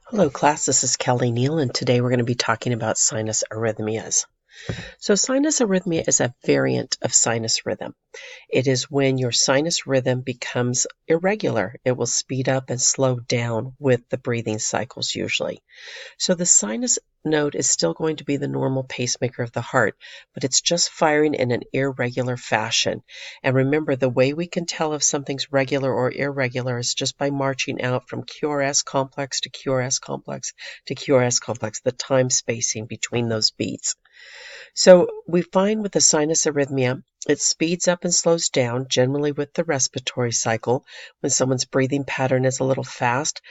Hello class, this is Kelly Neal, and today we're going to be talking about sinus arrhythmias. So sinus arrhythmia is a variant of sinus rhythm. It is when your sinus rhythm becomes irregular. It will speed up and slow down with the breathing cycles usually. So the sinus node is still going to be the normal pacemaker of the heart, but it's just firing in an irregular fashion. And remember, the way we can tell if something's regular or irregular is just by marching out from QRS complex to QRS complex to QRS complex, the time spacing between those beats. So we find with the sinus arrhythmia, it speeds up and slows down, generally with the respiratory cycle. When someone's breathing pattern is a little fast,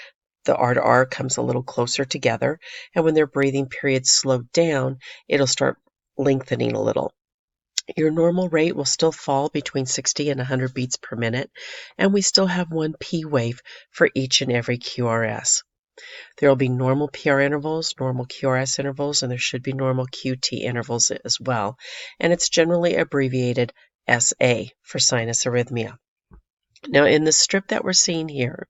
the R to R comes a little closer together, and when their breathing periods slow down, it'll start lengthening a little. Your normal rate will still fall between 60 and 100 beats per minute, and we still have one P wave for each and every QRS. There will be normal PR intervals, normal QRS intervals, and there should be normal QT intervals as well, and it's generally abbreviated SA for sinus arrhythmia. Now in the strip that we're seeing here,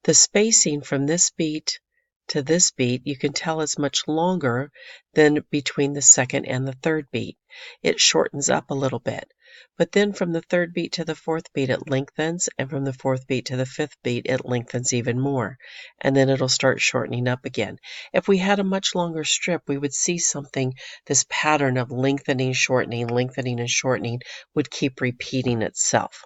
the spacing from this beat to this beat, you can tell is much longer than between the second and the third beat. It shortens up a little bit. But then from the third beat to the fourth beat, it lengthens, and from the fourth beat to the fifth beat, it lengthens even more. And then it'll start shortening up again. If we had a much longer strip, we would see something, this pattern of lengthening, and shortening would keep repeating itself.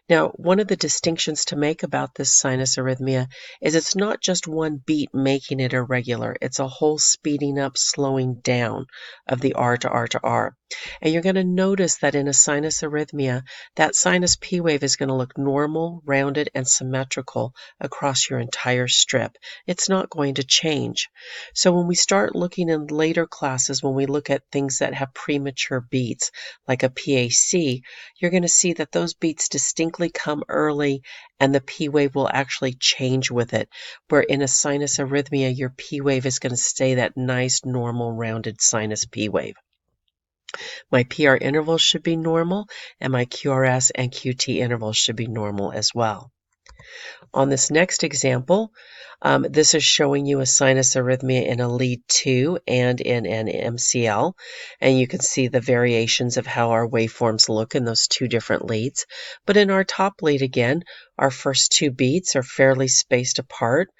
Now, one of the distinctions to make about this sinus arrhythmia is it's not just one beat making it irregular. It's a whole speeding up, slowing down of the R to R to R. And you're going to notice that in a sinus arrhythmia, that sinus P wave is going to look normal, rounded, and symmetrical across your entire strip. It's not going to change. So when we start looking in later classes, when we look at things that have premature beats, like a PAC, you're going to see that those beats distinctly come early and the P wave will actually change with it. Where in a sinus arrhythmia, your P wave is going to stay that nice, normal, rounded sinus P wave. My PR intervals should be normal, and my QRS and QT intervals should be normal as well. On this next example, this is showing you a sinus arrhythmia in a lead 2 and in an MCL, and you can see the variations of how our waveforms look in those two different leads. But in our top lead again, our first two beats are fairly spaced apart.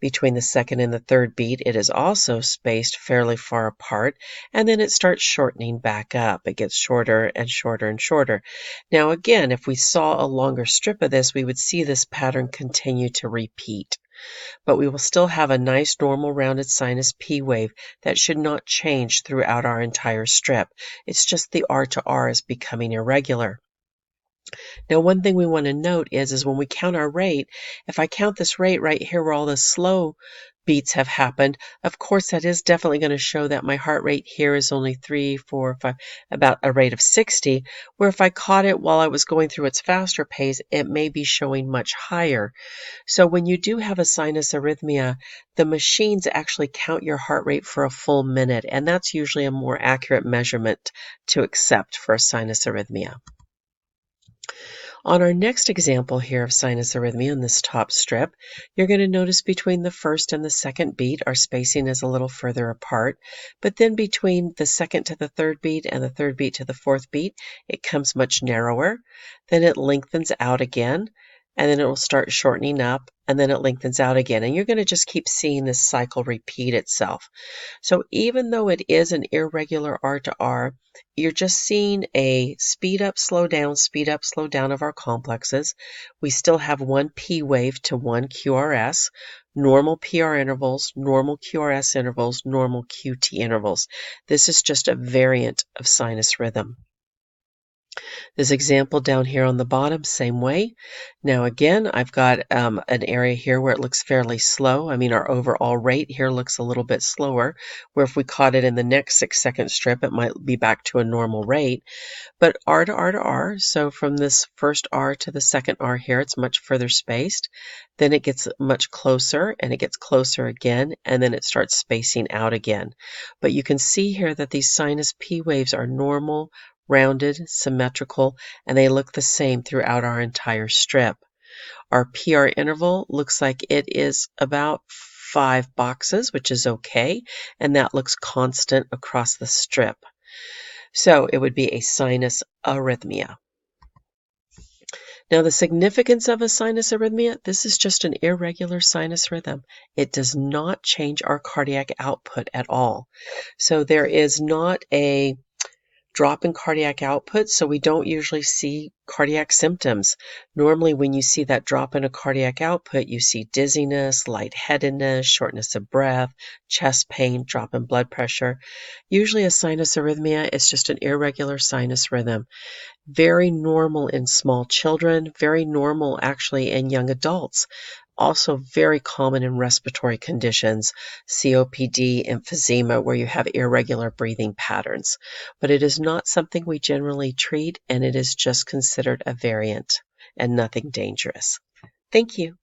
Between the second and the third beat, it is also spaced fairly far apart, and then it starts shortening back up. It gets shorter and shorter and shorter. Now again, if we saw a longer strip of this, we would see this pattern continue to repeat. But we will still have a nice normal rounded sinus P wave that should not change throughout our entire strip. It's just the R to R is becoming irregular. Now, one thing we want to note is when we count our rate, if I count this rate right here where all the slow beats have happened, of course that is definitely going to show that my heart rate here is only 3, 4, 5, about a rate of 60, where if I caught it while I was going through its faster pace, it may be showing much higher. So when you do have a sinus arrhythmia, the machines actually count your heart rate for a full minute, and that's usually a more accurate measurement to accept for a sinus arrhythmia. On our next example here of sinus arrhythmia in this top strip, you're going to notice between the first and the second beat, our spacing is a little further apart, but then between the second to the third beat and the third beat to the fourth beat, it comes much narrower. Then it lengthens out again, and then it will start shortening up, and then it lengthens out again. And you're going to just keep seeing this cycle repeat itself. So even though it is an irregular R to R, you're just seeing a speed up, slow down of our complexes. We still have one P wave to one QRS, normal PR intervals, normal QRS intervals, normal QT intervals. This is just a variant of sinus rhythm. This example down here on the bottom, same way. Now again, I've got an area here where it looks fairly slow. I mean, our overall rate here looks a little bit slower, where if we caught it in the next 6-second strip, it might be back to a normal rate. But R to R to R, so from this first R to the second R here, it's much further spaced. Then it gets much closer, and it gets closer again, and then it starts spacing out again. But you can see here that these sinus P waves are normal, rounded, symmetrical, and they look the same throughout our entire strip. Our PR interval looks like it is about 5 boxes, which is okay, and that looks constant across the strip. So it would be a sinus arrhythmia. Now, the significance of a sinus arrhythmia, this is just an irregular sinus rhythm. It does not change our cardiac output at all. So there is not a drop in cardiac output, so we don't usually see cardiac symptoms. Normally, when you see that drop in a cardiac output, you see dizziness, lightheadedness, shortness of breath, chest pain, drop in blood pressure. Usually a sinus arrhythmia is just an irregular sinus rhythm. Very normal in small children, very normal actually in young adults. Also very common in respiratory conditions, COPD, emphysema, where you have irregular breathing patterns. But it is not something we generally treat, and it is just considered a variant and nothing dangerous. Thank you.